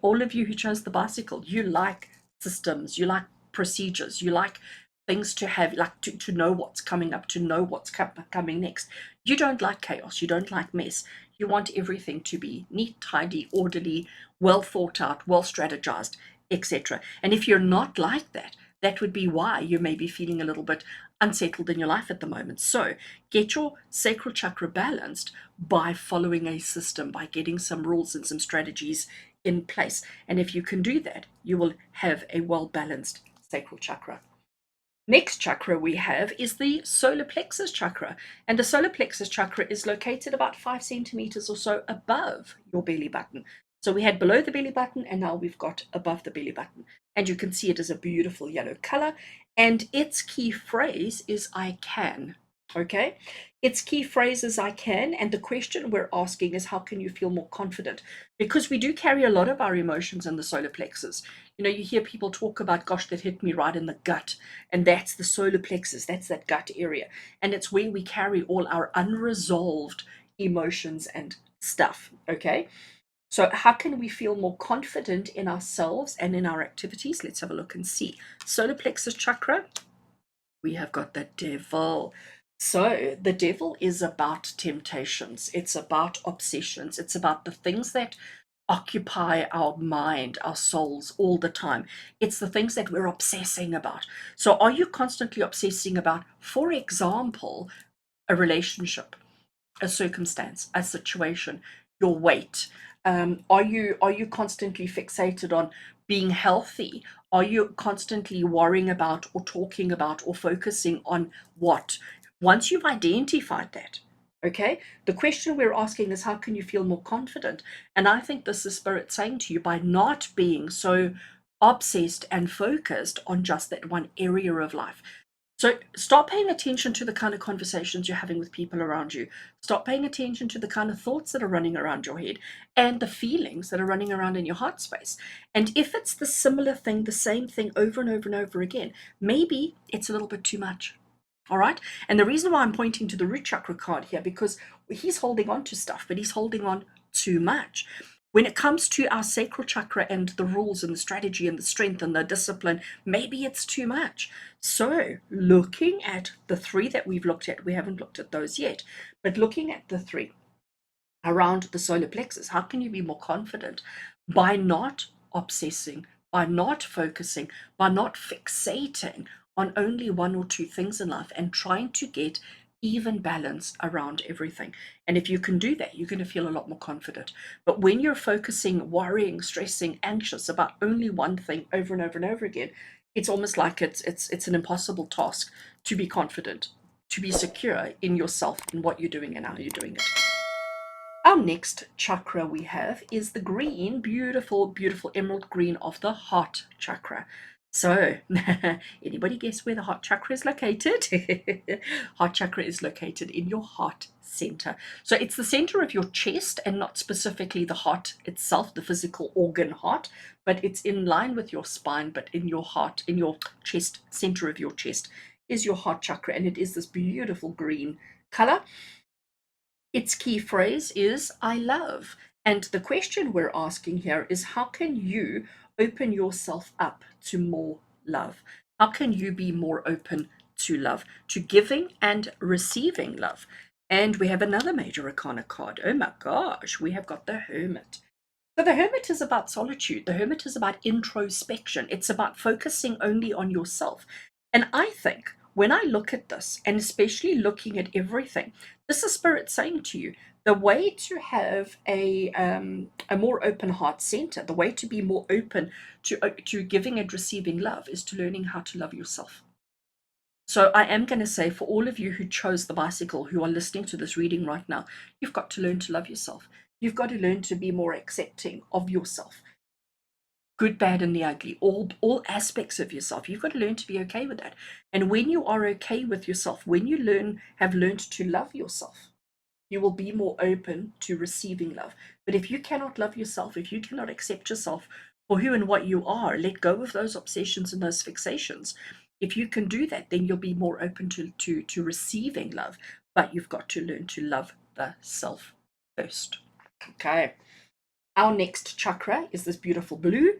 All of you who chose the bicycle, you like systems, you like procedures, you like things to have, like to know what's coming up, to know what's coming next. You don't like chaos, you don't like mess. You want everything to be neat, tidy, orderly, well thought out, well strategized, etc. And if you're not like that, that would be why you may be feeling a little bit unsettled in your life at the moment. So get your sacral chakra balanced by following a system, by getting some rules and some strategies in place. And if you can do that, you will have a well balanced sacral chakra. Next chakra we have is the solar plexus chakra. And the solar plexus chakra is located about 5 centimeters or so above your belly button. So we had below the belly button, and now we've got above the belly button. And you can see it is a beautiful yellow color. And its key phrase is I can. Okay, its key phrase is I can. And the question we're asking is, how can you feel more confident? Because we do carry a lot of our emotions in the solar plexus. You hear people talk about, gosh, that hit me right in the gut. And that's the solar plexus, that's that gut area. And it's where we carry all our unresolved emotions and stuff. Okay, so how can we feel more confident in ourselves and in our activities? Let's have a look and see. Solar plexus chakra, we have got the devil. So the devil is about temptations, it's about obsessions, it's about the things that occupy our mind, our souls all the time. It's the things that we're obsessing about. So are you constantly obsessing about, for example, a relationship, a circumstance, a situation, your weight? Are you constantly fixated on being healthy? Are you constantly worrying about or talking about or focusing on what? Once you've identified that, okay, the question we're asking is, how can you feel more confident? And I think this is spirit saying to you, by not being so obsessed and focused on just that one area of life. So start paying attention to the kind of conversations you're having with people around you. Start paying attention to the kind of thoughts that are running around your head and the feelings that are running around in your heart space. And if it's the similar thing, the same thing over and over and over again, maybe it's a little bit too much. All right. And the reason why I'm pointing to the root chakra card here, because he's holding on to stuff, but he's holding on too much. When it comes to our sacral chakra and the rules and the strategy and the strength and the discipline, maybe it's too much. So, looking at the three that we've looked at, we haven't looked at those yet, but looking at the three around the solar plexus, how can you be more confident? By not obsessing, by not focusing, by not fixating on only one or two things in life and trying to get even balance around everything. And if you can do that, you're going to feel a lot more confident. But when you're focusing, worrying, stressing, anxious about only one thing over and over and over again, it's almost like it's an impossible task to be confident, to be secure in yourself and what you're doing and how you're doing it. Our next chakra we have is the green, beautiful, beautiful emerald green of the heart chakra. So, anybody guess where the heart chakra is located? Heart chakra is located in your heart center. So, it's the center of your chest and not specifically the heart itself, the physical organ heart, but it's in line with your spine, but in your heart, in your chest, center of your chest is your heart chakra, and it is this beautiful green color. Its key phrase is I love. And the question we're asking here is how can you open yourself up to more love? How can you be more open to love, to giving and receiving love? And we have another major arcana card. Oh my gosh, we have got the Hermit. So the Hermit is about solitude. The Hermit is about introspection. It's about focusing only on yourself. And I think when I look at this, and especially looking at everything, this is Spirit saying to you, the way to have a more open heart center, the way to be more open to giving and receiving love is to learning how to love yourself. So I am going to say for all of you who chose the bicycle, who are listening to this reading right now, you've got to learn to love yourself. You've got to learn to be more accepting of yourself. Good, bad, and the ugly, all aspects of yourself. You've got to learn to be okay with that. And when you are okay with yourself, when you have learned to love yourself, you will be more open to receiving love. But if you cannot love yourself, if you cannot accept yourself for who and what you are, let go of those obsessions and those fixations. If you can do that, then you'll be more open to receiving love. But you've got to learn to love the self first. Okay. Our next chakra is this beautiful blue,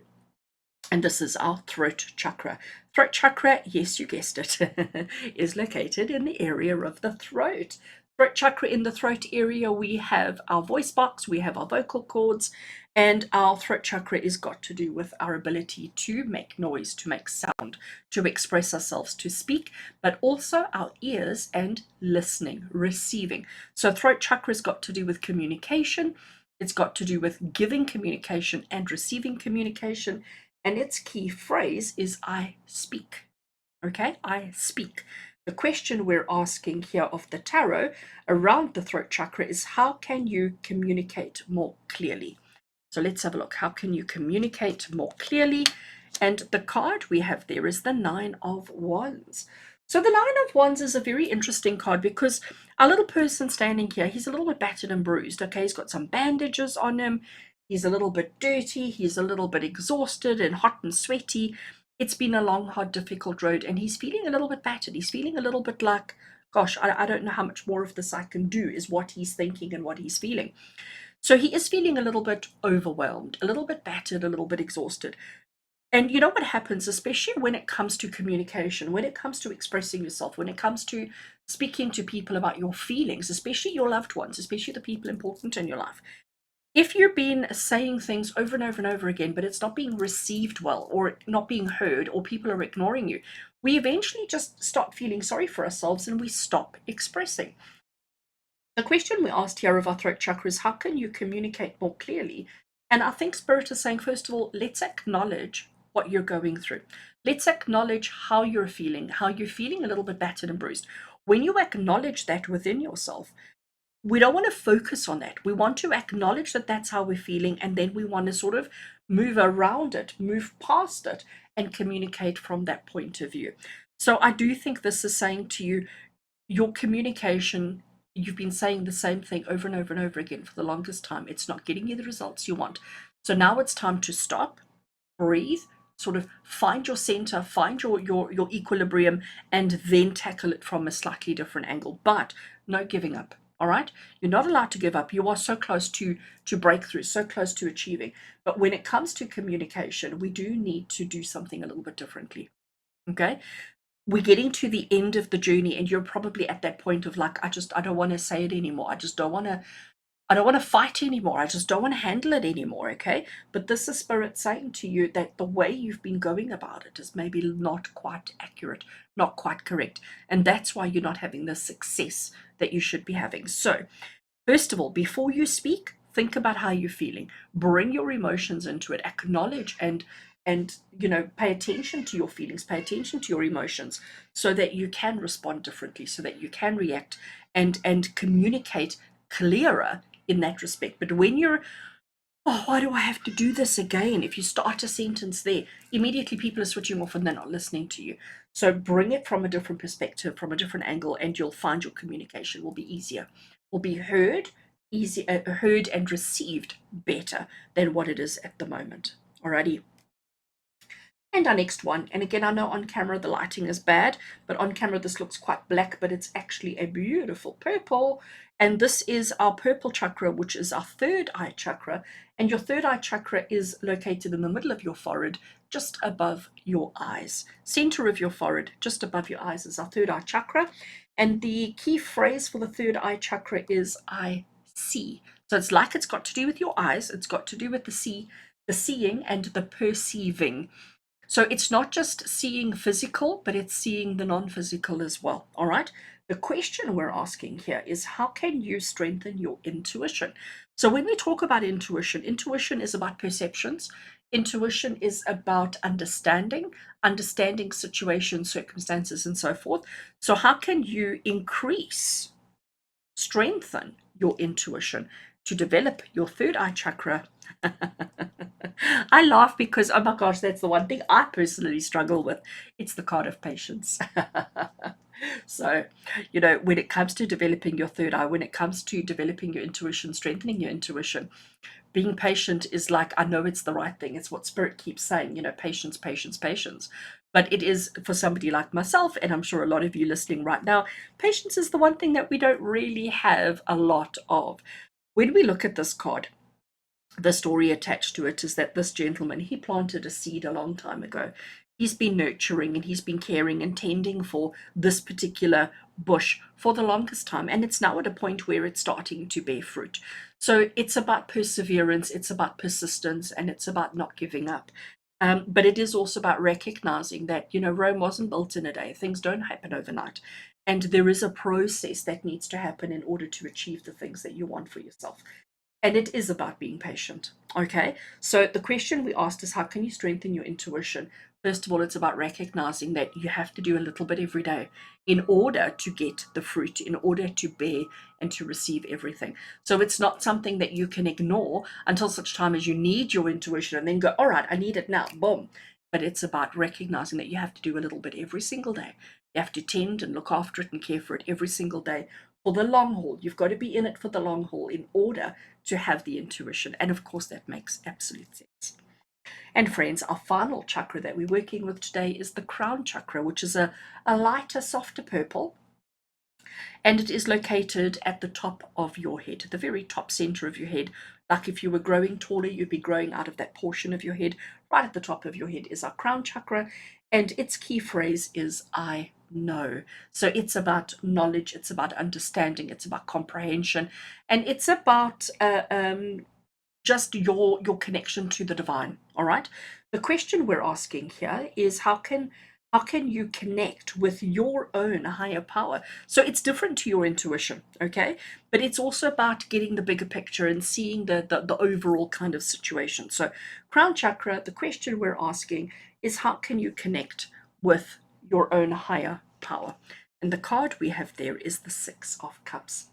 and this is our throat chakra. Throat chakra, yes, you guessed it, is located in the area of the throat. Throat chakra, in the throat area, we have our voice box, we have our vocal cords, and our throat chakra is got to do with our ability to make noise, to make sound, to express ourselves, to speak, but also our ears and listening, receiving. So throat chakra has got to do with communication. It's got to do with giving communication and receiving communication. And its key phrase is I speak. Okay, I speak. The question we're asking here of the tarot around the throat chakra is how can you communicate more clearly? So let's have a look. How can you communicate more clearly? And the card we have there is the Nine of Wands. So the Nine of Wands is a very interesting card because our little person standing here, he's a little bit battered and bruised. Okay, he's got some bandages on him. He's a little bit dirty. He's a little bit exhausted and hot and sweaty. It's been a long, hard, difficult road, and he's feeling a little bit battered. He's feeling a little bit like, gosh, I don't know how much more of this I can do, is what he's thinking and what he's feeling. So he is feeling a little bit overwhelmed, a little bit battered, a little bit exhausted. And you know what happens, especially when it comes to communication, when it comes to expressing yourself, when it comes to speaking to people about your feelings, especially your loved ones, especially the people important in your life. If you've been saying things over and over and over again, but it's not being received well, or not being heard, or people are ignoring you, we eventually just start feeling sorry for ourselves and we stop expressing. The question we asked here of our throat chakra is how can you communicate more clearly? And I think Spirit is saying, first of all, let's acknowledge what you're going through. Let's acknowledge how you're feeling a little bit battered and bruised. When you acknowledge that within yourself, we don't want to focus on that. We want to acknowledge that that's how we're feeling, and then we want to sort of move around it, move past it, and communicate from that point of view. So I do think this is saying to you, your communication, you've been saying the same thing over and over and over again for the longest time. It's not getting you the results you want. So now it's time to stop, breathe, sort of find your center, find your equilibrium, and then tackle it from a slightly different angle. But no giving up. All right, you're not allowed to give up. You are so close to breakthrough, so close to achieving. But when it comes to communication, we do need to do something a little bit differently. Okay, we're getting to the end of the journey, and you're probably at that point of like, I don't want to say it anymore. I don't want to fight anymore. I just don't want to handle it anymore. Okay. But this is spirit saying to you that the way you've been going about it is maybe not quite accurate, not quite correct. And that's why you're not having the success that you should be having. So, first of all, before you speak, think about how you're feeling. Bring your emotions into it. Acknowledge and pay attention to your feelings, pay attention to your emotions, so that you can respond differently, so that you can react and communicate clearer in that respect. But when you're, oh, why do I have to do this again? If you start a sentence there, immediately people are switching off and they're not listening to you. So bring it from a different perspective, from a different angle, and you'll find your communication will be easier, will be heard and received better than what it is at the moment. Alrighty. And our next one, and again, I know on camera the lighting is bad, but on camera this looks quite black, but it's actually a beautiful purple. And this is our purple chakra, which is our third eye chakra. And your third eye chakra is located in the middle of your forehead, just above your eyes. Center of your forehead, just above your eyes, is our third eye chakra. And the key phrase for the third eye chakra is I see. So it's like it's got to do with your eyes, it's got to do with the seeing and the perceiving. So it's not just seeing physical, but it's seeing the non-physical as well. All right. The question we're asking here is, how can you strengthen your intuition? So when we talk about intuition, intuition is about perceptions. Intuition is about understanding situations, circumstances, and so forth. So how can you strengthen your intuition to develop your third eye chakra? I laugh because, oh my gosh, that's the one thing I personally struggle with. It's the card of patience. So, when it comes to developing your third eye, when it comes to developing your intuition, strengthening your intuition, being patient is like, I know it's the right thing. It's what spirit keeps saying, patience, patience, patience. But it is for somebody like myself, and I'm sure a lot of you listening right now, patience is the one thing that we don't really have a lot of. When we look at this card, the story attached to it is that this gentleman, he planted a seed a long time ago. He's been nurturing and he's been caring and tending for this particular bush for the longest time, and it's now at a point where it's starting to bear fruit. So it's about perseverance, it's about persistence, and it's about not giving up. But it is also about recognizing that, Rome wasn't built in a day. Things don't happen overnight. And there is a process that needs to happen in order to achieve the things that you want for yourself. And it is about being patient. Okay. So the question we asked is, how can you strengthen your intuition? First of all, it's about recognizing that you have to do a little bit every day in order to get the fruit, in order to bear and to receive everything. So it's not something that you can ignore until such time as you need your intuition and then go, all right, I need it now, boom. But it's about recognizing that you have to do a little bit every single day. You have to tend and look after it and care for it every single day for the long haul. You've got to be in it for the long haul in order to have the intuition. And of course, that makes absolute sense. And friends, our final chakra that we're working with today is the crown chakra, which is a lighter, softer purple. And it is located at the top of your head, the very top center of your head. Like if you were growing taller, you'd be growing out of that portion of your head. Right at the top of your head is our crown chakra. And its key phrase is I know. So it's about knowledge, it's about understanding, it's about comprehension, and it's about just your connection to the divine. All right. The question we're asking here is, how can you connect with your own higher power? So it's different to your intuition, okay? But it's also about getting the bigger picture and seeing the overall kind of situation. So crown chakra, the question we're asking is, how can you connect with your own higher power? And the card we have there is the Six of Cups.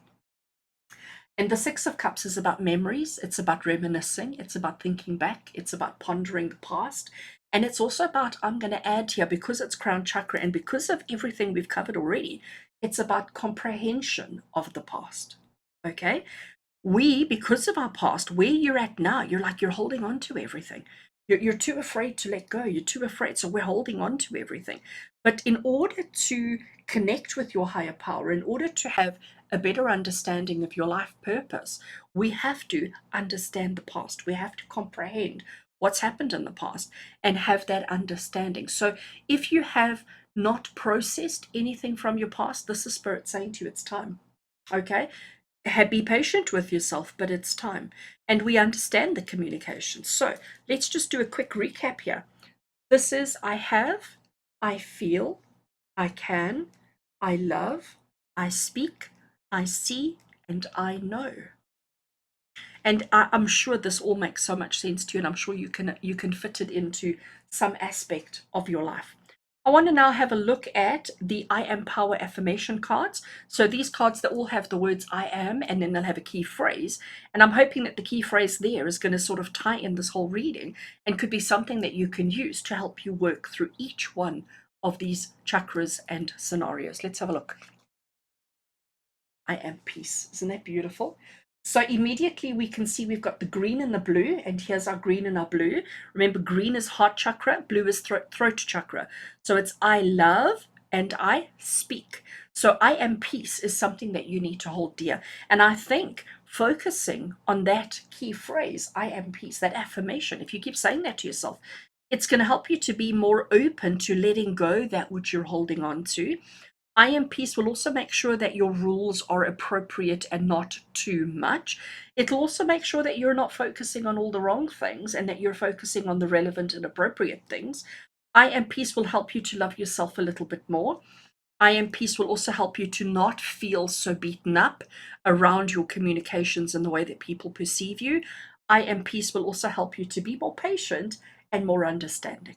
And the Six of Cups is about memories, it's about reminiscing, it's about thinking back, it's about pondering the past. And it's also about, I'm going to add here, because it's crown chakra and because of everything we've covered already, it's about comprehension of the past. Okay? Because of our past, where you're at now, you're like you're holding on to everything. You're too afraid to let go. You're too afraid. So we're holding on to everything. But in order to connect with your higher power, in order to have a better understanding of your life purpose, we have to understand the past. We have to comprehend what's happened in the past and have that understanding. So if you have not processed anything from your past, this is Spirit saying to you, it's time. Okay? Be patient with yourself, but it's time. And we understand the communication. So let's just do a quick recap here. This is I have, I feel, I can, I love, I speak, I see, and I know. And I'm sure this all makes so much sense to you, and I'm sure you can fit it into some aspect of your life. I want to now have a look at the I Am Power Affirmation cards. So these cards, that all have the words I am, and then they'll have a key phrase. And I'm hoping that the key phrase there is going to sort of tie in this whole reading and could be something that you can use to help you work through each one of these chakras and scenarios. Let's have a look. I am peace. Isn't that beautiful? So immediately we can see we've got the green and the blue, and here's our green and our blue. Remember, green is heart chakra, blue is throat chakra. So it's I love and I speak. So I am peace is something that you need to hold dear. And I think focusing on that key phrase, I am peace, that affirmation, if you keep saying that to yourself, it's going to help you to be more open to letting go that which you're holding on to. I Am Peace will also make sure that your rules are appropriate and not too much. It'll also make sure that you're not focusing on all the wrong things and that you're focusing on the relevant and appropriate things. I Am Peace will help you to love yourself a little bit more. I Am Peace will also help you to not feel so beaten up around your communications and the way that people perceive you. I Am Peace will also help you to be more patient and more understanding.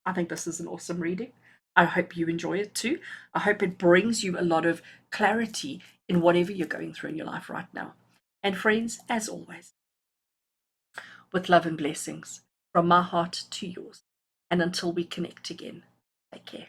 I think this is an awesome reading. I hope you enjoy it too. I hope it brings you a lot of clarity in whatever you're going through in your life right now. And friends, as always, with love and blessings from my heart to yours. And until we connect again, take care.